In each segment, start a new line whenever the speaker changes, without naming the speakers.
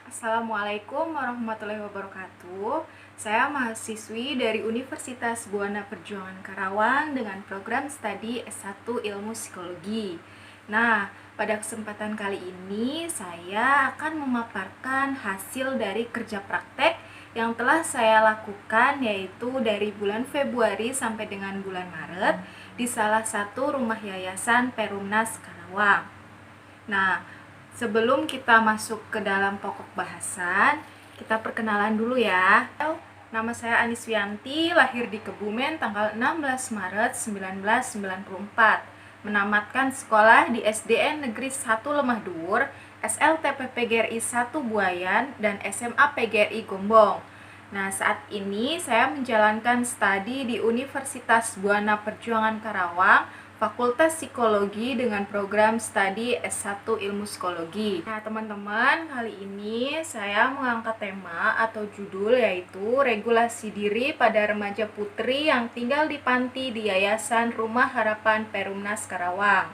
Assalamualaikum warahmatullahi wabarakatuh. Saya mahasiswi dari Universitas Buana Perjuangan Karawang dengan program studi S1 Ilmu Psikologi. Nah, pada kesempatan kali ini saya akan memaparkan hasil dari kerja praktek yang telah saya lakukan, yaitu dari bulan Februari sampai dengan bulan Maret di salah satu rumah yayasan Perumnas Karawang. Nah, sebelum kita masuk ke dalam pokok bahasan, kita perkenalan dulu ya. Nama saya Aniswianti, lahir di Kebumen tanggal 16 Maret 1994. Menamatkan sekolah di SDN Negeri 1 Lemah Dur, SLTP PGRI 1 Buayan, dan SMA PGRI Gombong. Nah, saat ini saya menjalankan studi di Universitas Buana Perjuangan Karawang, Fakultas Psikologi dengan program studi S1 Ilmu Psikologi. Nah, teman-teman, kali ini saya mengangkat tema atau judul yaitu Regulasi Diri pada Remaja Putri yang tinggal di panti di Yayasan Rumah Harapan Perumnas Karawang.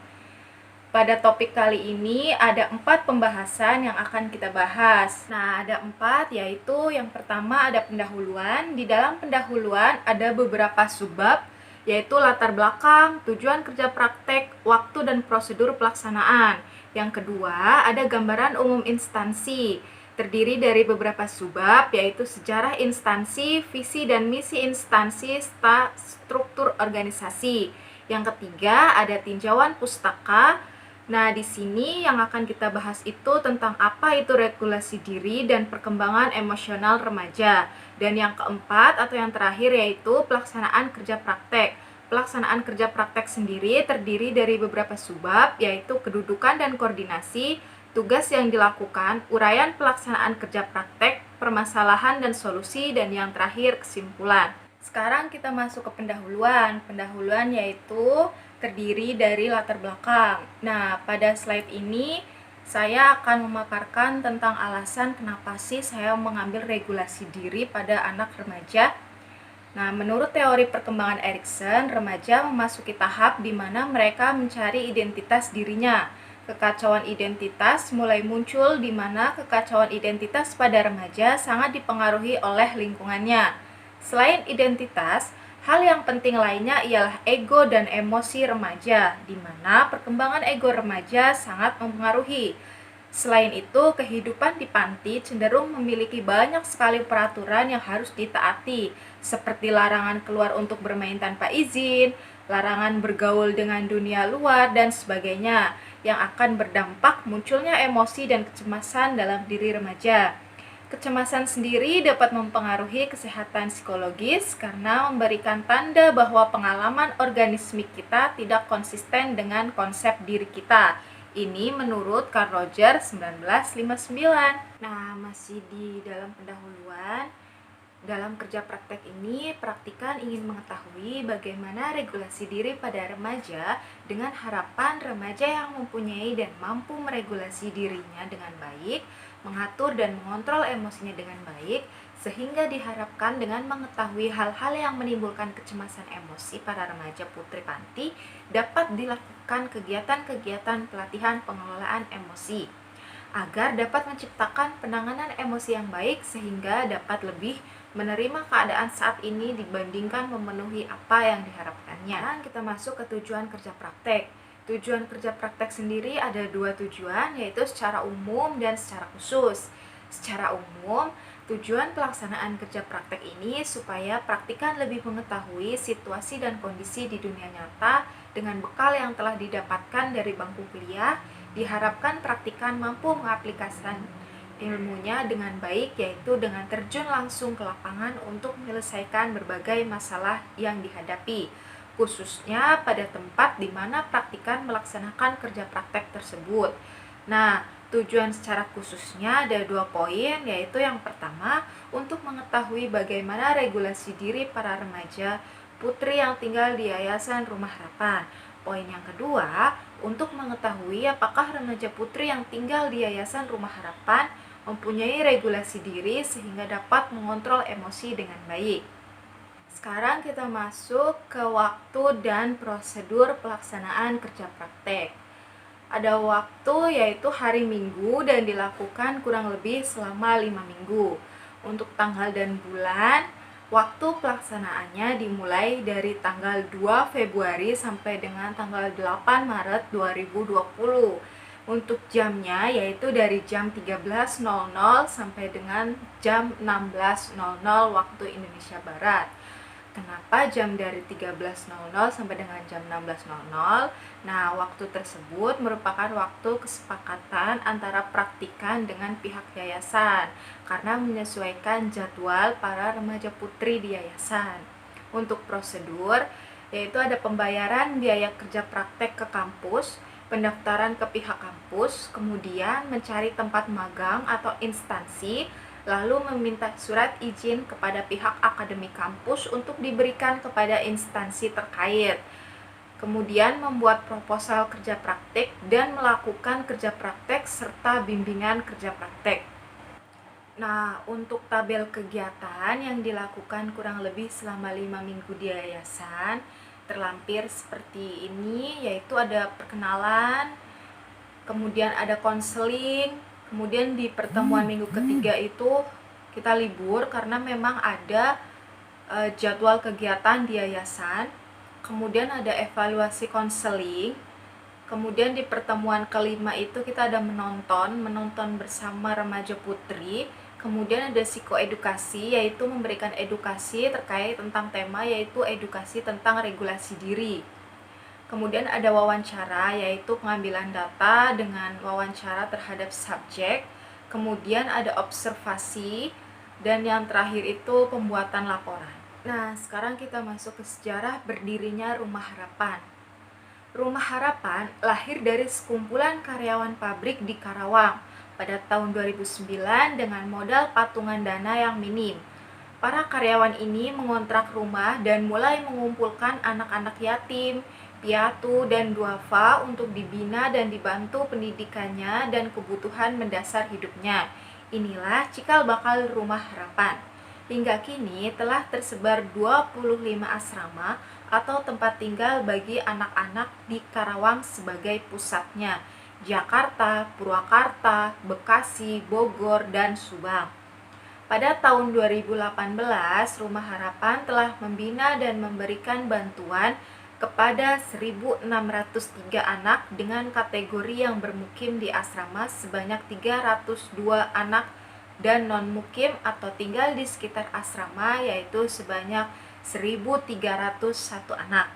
Pada topik kali ini ada 4 pembahasan yang akan kita bahas. Nah, ada 4, yaitu yang pertama ada pendahuluan. Di dalam pendahuluan ada beberapa subbab, yaitu latar belakang, tujuan kerja praktek, waktu dan prosedur pelaksanaan. Yang kedua ada gambaran umum instansi, terdiri dari beberapa subbab, yaitu sejarah instansi, visi dan misi instansi, struktur organisasi. Yang ketiga ada tinjauan pustaka. Nah, di sini yang akan kita bahas itu tentang apa itu regulasi diri dan perkembangan emosional remaja. Dan yang keempat atau yang terakhir yaitu pelaksanaan kerja praktek. Pelaksanaan kerja praktek sendiri terdiri dari beberapa subbab, yaitu kedudukan dan koordinasi, tugas yang dilakukan, uraian pelaksanaan kerja praktek, permasalahan dan solusi, dan yang terakhir kesimpulan. Sekarang kita masuk ke pendahuluan. Pendahuluan yaitu terdiri dari latar belakang. Nah, pada slide ini saya akan memaparkan tentang alasan kenapa sih saya mengambil regulasi diri pada anak remaja. Nah, menurut teori perkembangan Erikson, remaja memasuki tahap di mana mereka mencari identitas dirinya. Kekacauan identitas mulai muncul di mana kekacauan identitas pada remaja sangat dipengaruhi oleh lingkungannya. Selain identitas, hal yang penting lainnya ialah ego dan emosi remaja, di mana perkembangan ego remaja sangat mempengaruhi. Selain itu, kehidupan di panti cenderung memiliki banyak sekali peraturan yang harus ditaati, seperti larangan keluar untuk bermain tanpa izin, larangan bergaul dengan dunia luar, dan sebagainya, yang akan berdampak munculnya emosi dan kecemasan dalam diri remaja. Kecemasan sendiri dapat mempengaruhi kesehatan psikologis karena memberikan tanda bahwa pengalaman organismik kita tidak konsisten dengan konsep diri kita. Ini menurut Carl Rogers 1959. Nah, masih di dalam pendahuluan, dalam kerja praktek ini, praktikan ingin mengetahui bagaimana regulasi diri pada remaja dengan harapan remaja yang mempunyai dan mampu meregulasi dirinya dengan baik, mengatur dan mengontrol emosinya dengan baik, sehingga diharapkan dengan mengetahui hal-hal yang menimbulkan kecemasan emosi para remaja putri panti, dapat dilakukan kegiatan-kegiatan pelatihan pengelolaan emosi, agar dapat menciptakan penanganan emosi yang baik sehingga dapat lebih menerima keadaan saat ini dibandingkan memenuhi apa yang diharapkannya. Dan kita masuk ke tujuan kerja praktek. Tujuan kerja praktek sendiri ada 2 tujuan, yaitu secara umum dan secara khusus. Secara umum, tujuan pelaksanaan kerja praktek ini supaya praktikan lebih mengetahui situasi dan kondisi di dunia nyata dengan bekal yang telah didapatkan dari bangku kuliah. Diharapkan praktikan mampu mengaplikasikan ilmunya dengan baik, yaitu dengan terjun langsung ke lapangan untuk menyelesaikan berbagai masalah yang dihadapi, khususnya pada tempat di mana praktikan melaksanakan kerja praktek tersebut. Nah, tujuan secara khususnya ada 2 poin, yaitu yang pertama untuk mengetahui bagaimana regulasi diri para remaja putri yang tinggal di Yayasan Rumah Harapan. Poin yang kedua, untuk mengetahui apakah remaja putri yang tinggal di Yayasan Rumah Harapan mempunyai regulasi diri sehingga dapat mengontrol emosi dengan baik. Sekarang kita masuk ke waktu dan prosedur pelaksanaan kerja praktek. Ada waktu yaitu hari Minggu dan dilakukan kurang lebih selama 5 minggu. Untuk tanggal dan bulan, waktu pelaksanaannya dimulai dari tanggal 2 Februari sampai dengan tanggal 8 Maret 2020. Untuk jamnya yaitu dari jam 13.00 sampai dengan jam 16.00 waktu Indonesia Barat. Kenapa jam dari 13.00 sampai dengan jam 16.00? Nah, waktu tersebut merupakan waktu kesepakatan antara praktikan dengan pihak yayasan karena menyesuaikan jadwal para remaja putri di yayasan. Untuk prosedur, yaitu ada pembayaran biaya kerja praktek ke kampus, pendaftaran ke pihak kampus, kemudian mencari tempat magang atau instansi, lalu meminta surat izin kepada pihak akademik kampus untuk diberikan kepada instansi terkait. Kemudian membuat proposal kerja praktek dan melakukan kerja praktek serta bimbingan kerja praktek. Nah, untuk tabel kegiatan yang dilakukan kurang lebih selama 5 minggu di yayasan terlampir seperti ini, yaitu ada perkenalan, kemudian ada konseling, kemudian di pertemuan minggu ketiga itu kita libur karena memang ada jadwal kegiatan di yayasan. Kemudian ada evaluasi konseling. Kemudian di pertemuan kelima itu kita ada menonton bersama remaja putri. Kemudian ada psikoedukasi, yaitu memberikan edukasi terkait tentang tema yaitu edukasi tentang regulasi diri. Kemudian ada wawancara, yaitu pengambilan data dengan wawancara terhadap subjek. Kemudian ada observasi, dan yang terakhir itu pembuatan laporan. Nah, sekarang kita masuk ke sejarah berdirinya Rumah Harapan. Rumah Harapan lahir dari sekumpulan karyawan pabrik di Karawang pada tahun 2009 dengan modal patungan dana yang minim. Para karyawan ini mengontrak rumah dan mulai mengumpulkan anak-anak yatim, piatu, dan duafa untuk dibina dan dibantu pendidikannya dan kebutuhan mendasar hidupnya. Inilah cikal bakal Rumah Harapan. Hingga kini telah tersebar 25 asrama atau tempat tinggal bagi anak-anak di Karawang sebagai pusatnya, Jakarta, Purwakarta, Bekasi, Bogor, dan Subang. Pada tahun 2018, Rumah Harapan telah membina dan memberikan bantuan kepada 1.603 anak dengan kategori yang bermukim di asrama sebanyak 302 anak dan non-mukim atau tinggal di sekitar asrama yaitu sebanyak 1.301 anak.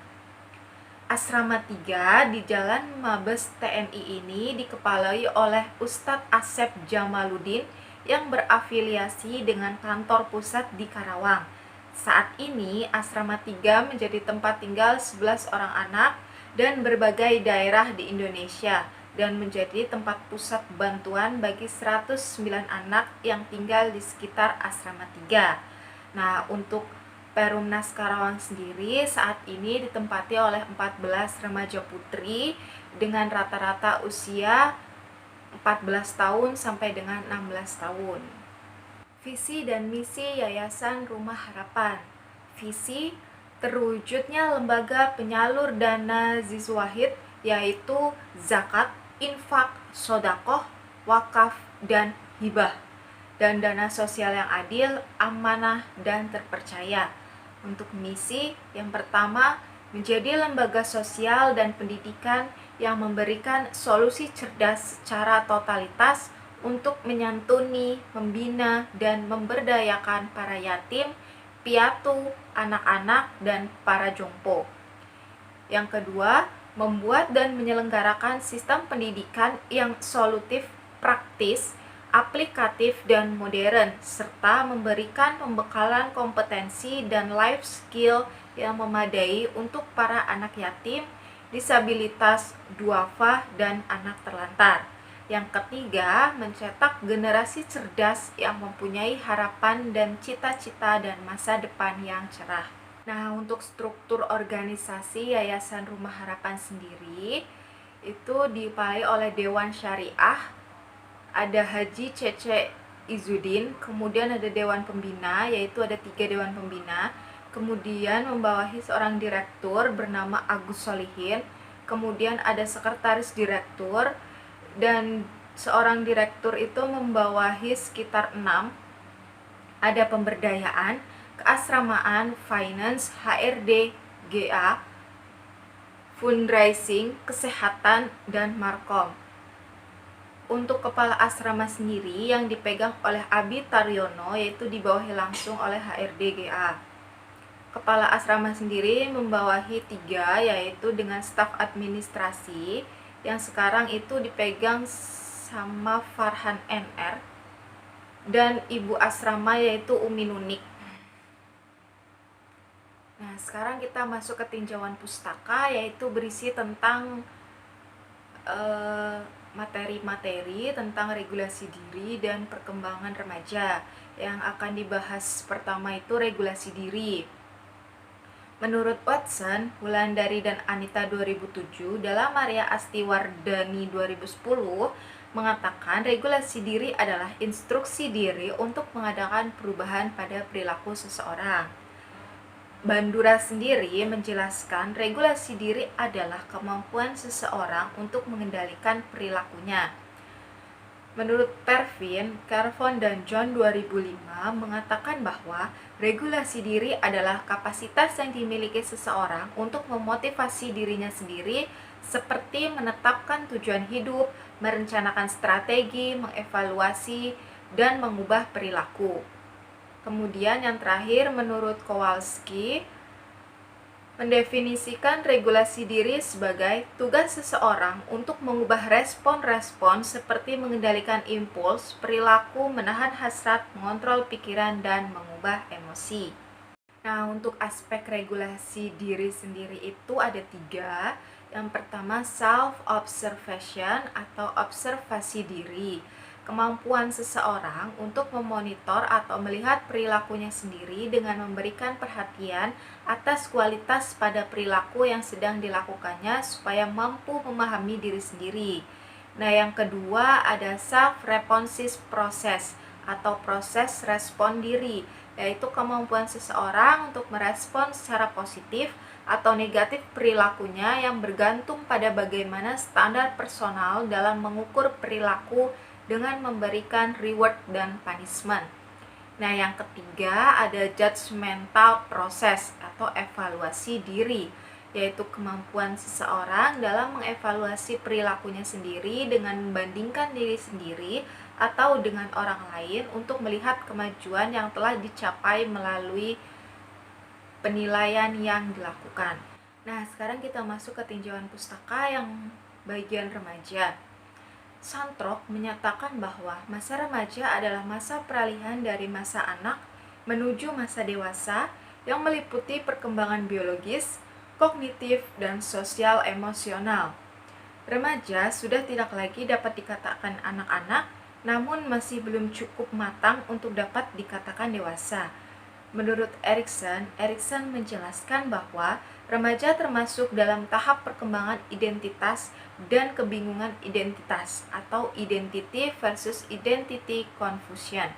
Asrama 3 di Jalan Mabes TNI ini dikepalai oleh Ustadz Asep Jamaluddin yang berafiliasi dengan kantor pusat di Karawang. Saat ini Asrama 3 menjadi tempat tinggal 11 orang anak dan berbagai daerah di Indonesia dan menjadi tempat pusat bantuan bagi 109 anak yang tinggal di sekitar Asrama 3. Nah, untuk Perumnas Karawang sendiri saat ini ditempati oleh 14 remaja putri dengan rata-rata usia 14 tahun sampai dengan 16 tahun. Visi dan misi Yayasan Rumah Harapan. Visi, terwujudnya lembaga penyalur dana zizwahid yaitu zakat, infak, sodakoh, wakaf, dan hibah, dan dana sosial yang adil, amanah, dan terpercaya. Untuk misi, yang pertama, menjadi lembaga sosial dan pendidikan yang memberikan solusi cerdas secara totalitas untuk menyantuni, membina, dan memberdayakan para yatim, piatu, anak-anak, dan para jompo. Yang kedua, membuat dan menyelenggarakan sistem pendidikan yang solutif, praktis, aplikatif, dan modern, serta memberikan pembekalan kompetensi dan life skill yang memadai untuk para anak yatim, disabilitas, duafa, dan anak terlantar. Yang ketiga, mencetak generasi cerdas yang mempunyai harapan dan cita-cita dan masa depan yang cerah. Nah, untuk struktur organisasi Yayasan Rumah Harapan sendiri, itu dipilih oleh Dewan Syariah, ada Haji Cece Izudin, kemudian ada Dewan Pembina, yaitu ada 3 Dewan Pembina, kemudian membawahi seorang direktur bernama Agus Solihin, kemudian ada sekretaris direktur, dan seorang direktur itu membawahi sekitar 6. Ada pemberdayaan, keasramaan, finance, HRD, GA, fundraising, kesehatan, dan markom. Untuk kepala asrama sendiri yang dipegang oleh Abi Taryono, yaitu dibawahi langsung oleh HRD GA. Kepala asrama sendiri membawahi 3, yaitu dengan staf administrasi yang sekarang itu dipegang sama Farhan NR, dan ibu asrama yaitu Umi Nunik. Nah, sekarang kita masuk ke tinjauan pustaka, yaitu berisi tentang materi-materi tentang regulasi diri dan perkembangan remaja. Yang akan dibahas pertama itu regulasi diri. Menurut Watson, Wulandari dan Anita 2007, dalam Maria Astiwardani 2010 mengatakan regulasi diri adalah instruksi diri untuk mengadakan perubahan pada perilaku seseorang. Bandura sendiri menjelaskan regulasi diri adalah kemampuan seseorang untuk mengendalikan perilakunya. Menurut Pervin, Carvon, dan John 2005 mengatakan bahwa regulasi diri adalah kapasitas yang dimiliki seseorang untuk memotivasi dirinya sendiri, seperti menetapkan tujuan hidup, merencanakan strategi, mengevaluasi, dan mengubah perilaku. Kemudian yang terakhir, menurut Kowalski, mendefinisikan regulasi diri sebagai tugas seseorang untuk mengubah respon-respon seperti mengendalikan impuls, perilaku, menahan hasrat, mengontrol pikiran, dan mengubah emosi. Nah, untuk aspek regulasi diri sendiri itu ada 3. Yang pertama, self-observation atau observasi diri. Kemampuan seseorang untuk memonitor atau melihat perilakunya sendiri dengan memberikan perhatian atas kualitas pada perilaku yang sedang dilakukannya supaya mampu memahami diri sendiri. Nah, yang kedua ada self-responsive process atau proses respon diri, yaitu kemampuan seseorang untuk merespon secara positif atau negatif perilakunya yang bergantung pada bagaimana standar personal dalam mengukur perilaku dengan memberikan reward dan punishment. Nah, yang ketiga ada judgmental process atau evaluasi diri, yaitu kemampuan seseorang dalam mengevaluasi perilakunya sendiri dengan membandingkan diri sendiri atau dengan orang lain untuk melihat kemajuan yang telah dicapai melalui penilaian yang dilakukan. Nah, sekarang kita masuk ke tinjauan pustaka yang bagian remaja. Santrok menyatakan bahwa masa remaja adalah masa peralihan dari masa anak menuju masa dewasa yang meliputi perkembangan biologis, kognitif, dan sosial emosional. Remaja sudah tidak lagi dapat dikatakan anak-anak, namun masih belum cukup matang untuk dapat dikatakan dewasa. Menurut Erikson menjelaskan bahwa remaja termasuk dalam tahap perkembangan identitas dan kebingungan identitas atau identity versus identity confusion.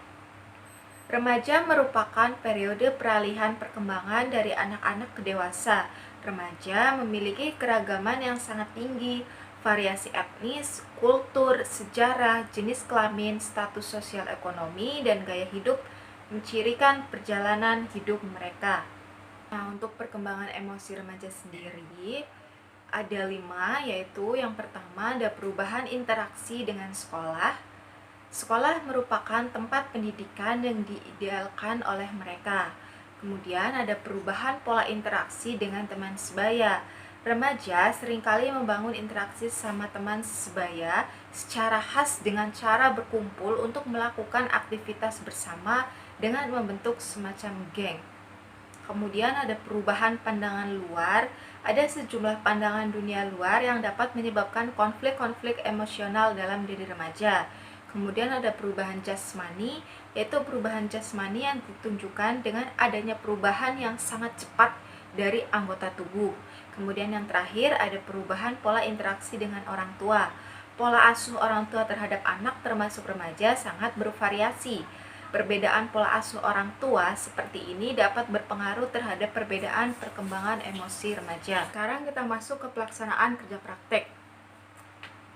Remaja merupakan periode peralihan perkembangan dari anak-anak ke dewasa. Remaja memiliki keragaman yang sangat tinggi, variasi etnis, kultur, sejarah, jenis kelamin, status sosial ekonomi, dan gaya hidup mencirikan perjalanan hidup mereka. Nah, untuk perkembangan emosi remaja sendiri ada 5, yaitu yang pertama ada perubahan interaksi dengan sekolah. Sekolah merupakan tempat pendidikan yang diidealkan oleh mereka. Kemudian ada perubahan pola interaksi dengan teman sebaya. Remaja seringkali membangun interaksi sama teman sebaya secara khas dengan cara berkumpul untuk melakukan aktivitas bersama dengan membentuk semacam geng. Kemudian ada perubahan pandangan luar, ada sejumlah pandangan dunia luar yang dapat menyebabkan konflik-konflik emosional dalam diri remaja. Kemudian ada perubahan jasmani, yaitu perubahan jasmani yang ditunjukkan dengan adanya perubahan yang sangat cepat dari anggota tubuh. Kemudian yang terakhir ada perubahan pola interaksi dengan orang tua. Pola asuh orang tua terhadap anak termasuk remaja sangat bervariasi. Perbedaan pola asuh orang tua seperti ini dapat berpengaruh terhadap perbedaan perkembangan emosi remaja. Sekarang kita masuk ke pelaksanaan kerja praktek.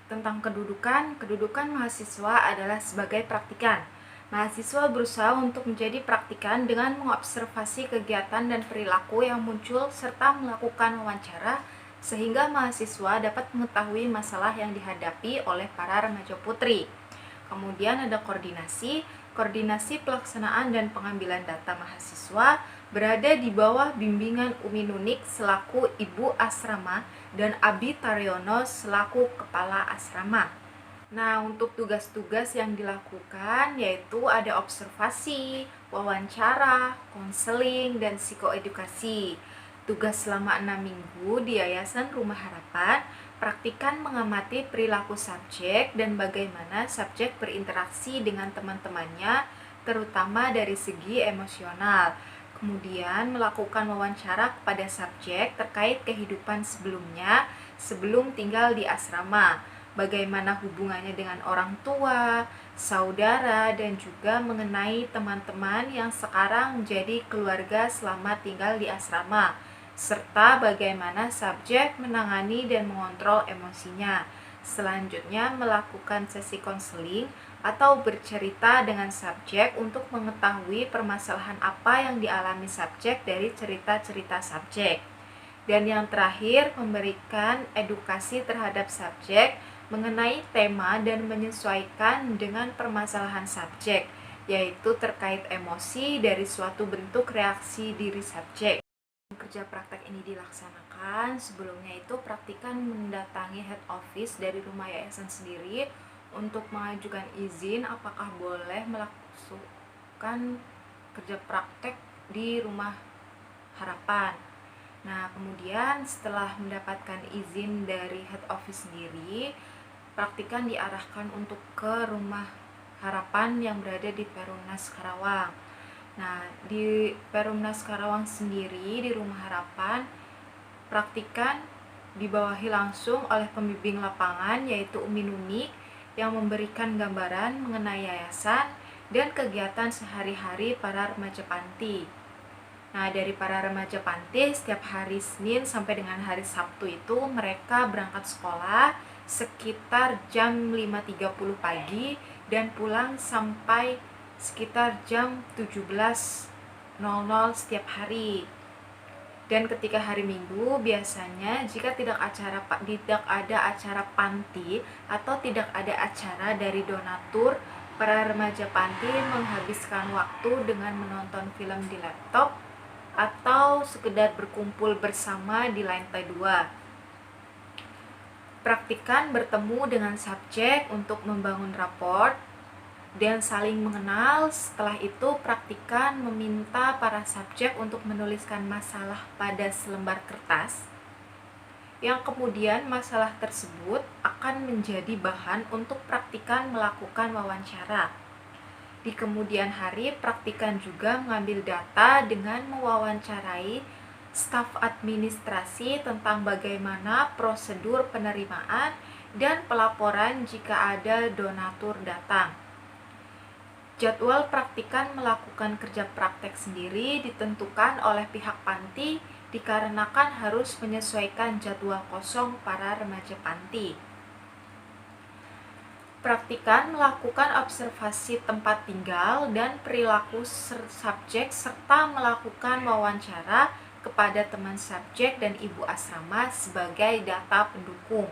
Tentang kedudukan mahasiswa adalah sebagai praktikan. Mahasiswa berusaha untuk menjadi praktikan dengan mengobservasi kegiatan dan perilaku yang muncul serta melakukan wawancara sehingga mahasiswa dapat mengetahui masalah yang dihadapi oleh para remaja putri. Kemudian ada koordinasi pelaksanaan dan pengambilan data mahasiswa berada di bawah bimbingan Umi Nunik selaku ibu asrama dan Abi Taryono selaku kepala asrama. Nah, untuk tugas-tugas yang dilakukan yaitu ada observasi, wawancara, konseling, dan psikoedukasi. Tugas selama 6 minggu di Yayasan Rumah Harapan, praktikan mengamati perilaku subjek dan bagaimana subjek berinteraksi dengan teman-temannya, terutama dari segi emosional. Kemudian melakukan wawancara kepada subjek terkait kehidupan sebelumnya sebelum tinggal di asrama, bagaimana hubungannya dengan orang tua, saudara, dan juga mengenai teman-teman yang sekarang menjadi keluarga selama tinggal di asrama, serta bagaimana subjek menangani dan mengontrol emosinya. Selanjutnya melakukan sesi konseling atau bercerita dengan subjek untuk mengetahui permasalahan apa yang dialami subjek dari cerita-cerita subjek. Dan yang terakhir, memberikan edukasi terhadap subjek mengenai tema dan menyesuaikan dengan permasalahan subjek, yaitu terkait emosi dari suatu bentuk reaksi diri subjek. Kerja praktek ini dilaksanakan, sebelumnya itu praktikan mendatangi head office dari rumah yayasan sendiri untuk mengajukan izin apakah boleh melakukan kerja praktek di rumah harapan. Nah, kemudian setelah mendapatkan izin dari head office sendiri, praktikan diarahkan untuk ke rumah harapan yang berada di Perumnas Karawang. Nah, di Perumnas Karawang sendiri, di rumah harapan, praktikan dibawahi langsung oleh pembimbing lapangan yaitu Umi Nunik yang memberikan gambaran mengenai yayasan dan kegiatan sehari-hari para remaja panti. Nah, dari para remaja panti, setiap hari Senin sampai dengan hari Sabtu itu mereka berangkat sekolah sekitar jam 5.30 pagi dan pulang sampai sekitar jam 17.00 setiap hari. Dan ketika hari Minggu biasanya jika tidak ada acara panti atau tidak ada acara dari donatur, para remaja panti menghabiskan waktu dengan menonton film di laptop atau sekedar berkumpul bersama di lantai 2. Praktikan bertemu dengan subjek untuk membangun raport dan saling mengenal. Setelah itu praktikan meminta para subjek untuk menuliskan masalah pada selembar kertas, yang kemudian masalah tersebut akan menjadi bahan untuk praktikan melakukan wawancara. Di kemudian hari, praktikan juga mengambil data dengan mewawancarai staf administrasi tentang bagaimana prosedur penerimaan dan pelaporan jika ada donatur datang. Jadwal praktikan melakukan kerja praktek sendiri ditentukan oleh pihak panti dikarenakan harus menyesuaikan jadwal kosong para remaja panti. Praktikan melakukan observasi tempat tinggal dan perilaku subjek serta melakukan wawancara kepada teman subjek dan ibu asrama sebagai data pendukung.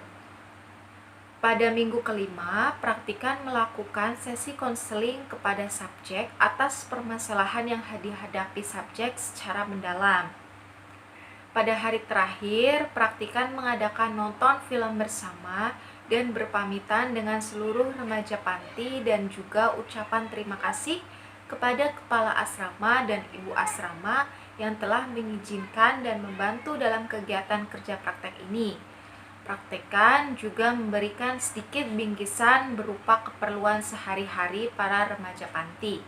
Pada minggu kelima, praktikan melakukan sesi konseling kepada subjek atas permasalahan yang dihadapi subjek secara mendalam. Pada hari terakhir, praktikan mengadakan nonton film bersama dan berpamitan dengan seluruh remaja panti dan juga ucapan terima kasih kepada kepala asrama dan ibu asrama yang telah mengizinkan dan membantu dalam kegiatan kerja praktek ini. Praktekan juga memberikan sedikit bingkisan berupa keperluan sehari-hari para remaja panti.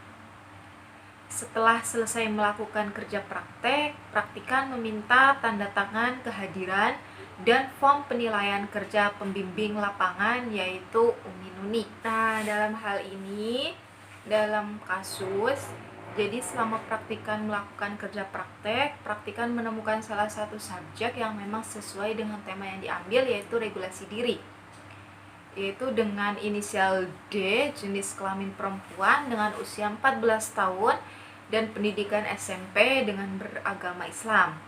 Setelah selesai melakukan kerja praktek, praktikan meminta tanda tangan kehadiran dan form penilaian kerja pembimbing lapangan yaitu Umi Nunik. Nah, dalam hal ini dalam kasus. Jadi selama praktikan melakukan kerja praktek, praktikan menemukan salah satu subjek yang memang sesuai dengan tema yang diambil, yaitu regulasi diri, yaitu dengan inisial D, jenis kelamin perempuan dengan usia 14 tahun dan pendidikan SMP dengan beragama Islam.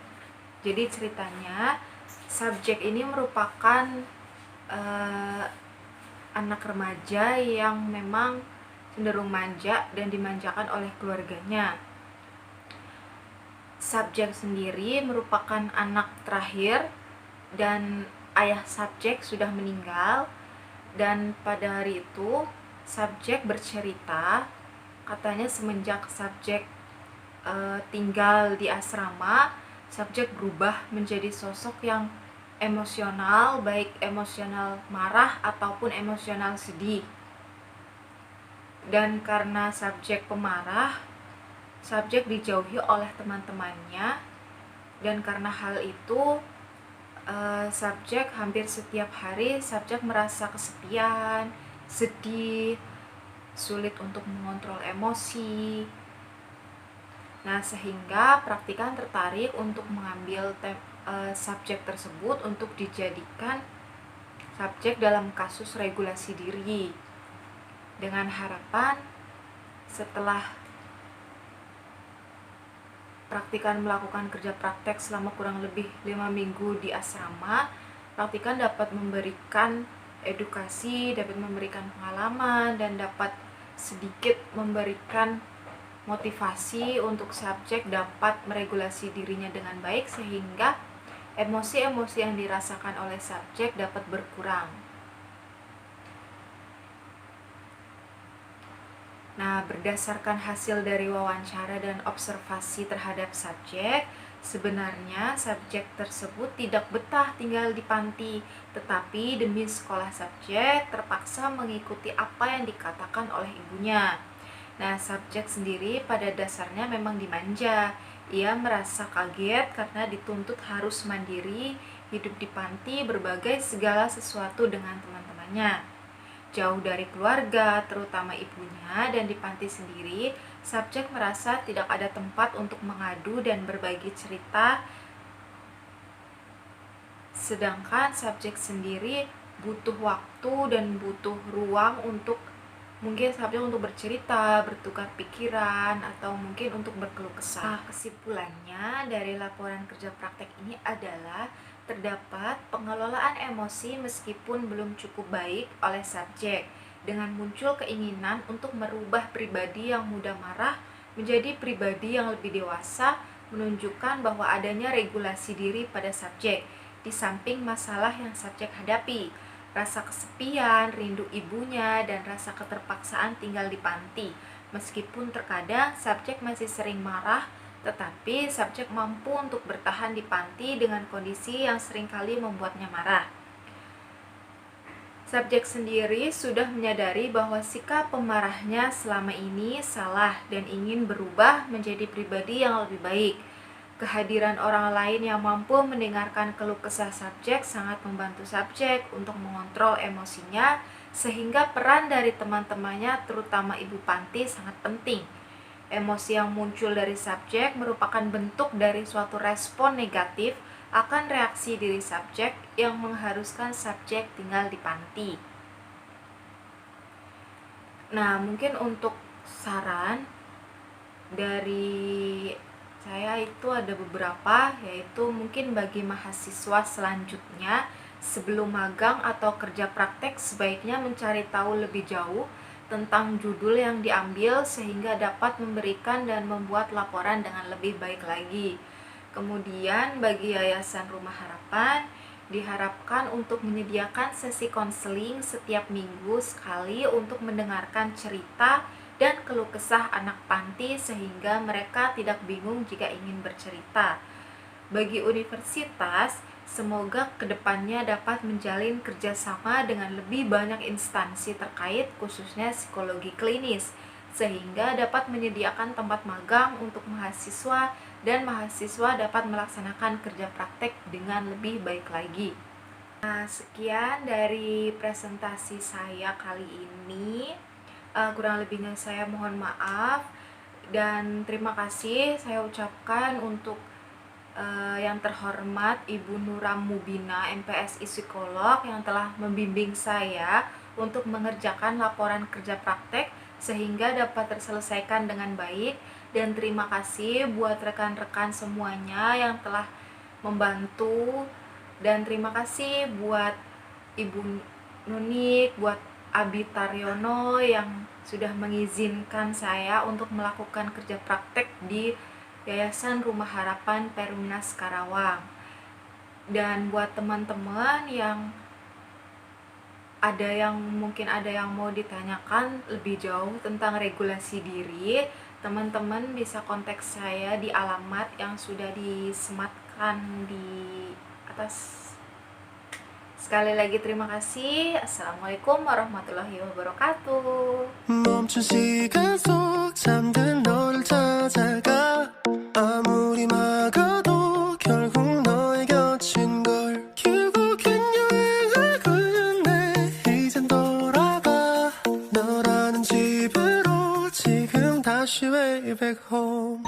Jadi ceritanya subjek ini merupakan anak remaja yang memang cenderung manja dan dimanjakan oleh keluarganya. Subjek sendiri merupakan anak terakhir dan ayah subjek sudah meninggal, dan pada hari itu subjek bercerita katanya semenjak subjek tinggal di asrama, subjek berubah menjadi sosok yang emosional, baik emosional marah ataupun emosional sedih. Dan karena subjek pemarah, subjek dijauhi oleh teman-temannya, dan karena hal itu subjek hampir setiap hari subjek merasa kesepian, sedih, sulit untuk mengontrol emosi. Nah, sehingga praktikan tertarik untuk mengambil subjek tersebut untuk dijadikan subjek dalam kasus regulasi diri, dengan harapan setelah praktikan melakukan kerja praktek selama kurang lebih 5 minggu di asrama, praktikan dapat memberikan edukasi, dapat memberikan pengalaman, dan dapat sedikit memberikan motivasi untuk subjek dapat meregulasi dirinya dengan baik, sehingga emosi-emosi yang dirasakan oleh subjek dapat berkurang. Nah, berdasarkan hasil dari wawancara dan observasi terhadap subjek, sebenarnya subjek tersebut tidak betah tinggal di panti, tetapi demi sekolah subjek terpaksa mengikuti apa yang dikatakan oleh ibunya. Nah, subjek sendiri pada dasarnya memang dimanja. Ia merasa kaget karena dituntut harus mandiri, hidup di panti, berbagai segala sesuatu dengan teman-temannya. Jauh dari keluarga, terutama ibunya, dan di panti sendiri, subjek merasa tidak ada tempat untuk mengadu dan berbagi cerita. Sedangkan subjek sendiri butuh waktu dan butuh ruang untuk mungkin subjek untuk bercerita, bertukar pikiran, atau mungkin untuk berkeluh kesah. Kesimpulannya dari laporan kerja praktek ini adalah terdapat pengelolaan emosi meskipun belum cukup baik oleh subjek, dengan muncul keinginan untuk merubah pribadi yang mudah marah menjadi pribadi yang lebih dewasa, menunjukkan bahwa adanya regulasi diri pada subjek, di samping masalah yang subjek hadapi, rasa kesepian, rindu ibunya, dan rasa keterpaksaan tinggal di panti. Meskipun terkadang subjek masih sering marah, tetapi subjek mampu untuk bertahan di panti dengan kondisi yang seringkali membuatnya marah. Subjek sendiri sudah menyadari bahwa sikap pemarahnya selama ini salah dan ingin berubah menjadi pribadi yang lebih baik. Kehadiran orang lain yang mampu mendengarkan keluh kesah subjek sangat membantu subjek untuk mengontrol emosinya, sehingga peran dari teman-temannya, terutama ibu panti, sangat penting. Emosi yang muncul dari subjek merupakan bentuk dari suatu respon negatif akan reaksi diri subjek yang mengharuskan subjek tinggal di panti. Nah, mungkin untuk saran dari saya itu ada beberapa, yaitu mungkin bagi mahasiswa selanjutnya sebelum magang atau kerja praktek sebaiknya mencari tahu lebih jauh tentang judul yang diambil sehingga dapat memberikan dan membuat laporan dengan lebih baik lagi. Kemudian bagi Yayasan Rumah Harapan diharapkan untuk menyediakan sesi konseling setiap minggu sekali untuk mendengarkan cerita dan keluh kesah anak panti sehingga mereka tidak bingung jika ingin bercerita. Bagi universitas, semoga kedepannya dapat menjalin kerjasama dengan lebih banyak instansi terkait, khususnya psikologi klinis, sehingga dapat menyediakan tempat magang untuk mahasiswa dan mahasiswa dapat melaksanakan kerja praktek dengan lebih baik lagi. Nah, sekian dari presentasi saya kali ini. Kurang lebihnya saya mohon maaf, dan terima kasih saya ucapkan untuk yang terhormat Ibu Nura Mubina, MPSI Psikolog, yang telah membimbing saya untuk mengerjakan laporan kerja praktek sehingga dapat terselesaikan dengan baik. Dan terima kasih buat rekan-rekan semuanya yang telah membantu, dan terima kasih buat Ibu Nunik, buat Abi Taryono yang sudah mengizinkan saya untuk melakukan kerja praktek di Yayasan Rumah Harapan Perumnas Karawang. Dan buat teman-teman yang mungkin ada yang mau ditanyakan lebih jauh tentang regulasi diri, teman-teman bisa kontak saya di alamat yang sudah disematkan di atas. Sekali lagi terima kasih. Assalamualaikum warahmatullahi wabarakatuh. 멈춘 시간 속 잠든 너를 찾아가 아무리 막아도 결국 너의 곁인 걸 결국엔 여행을 끝내 이젠 돌아가 너라는 집으로 지금 다시 way back home.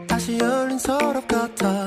다시 열린 서랍 같아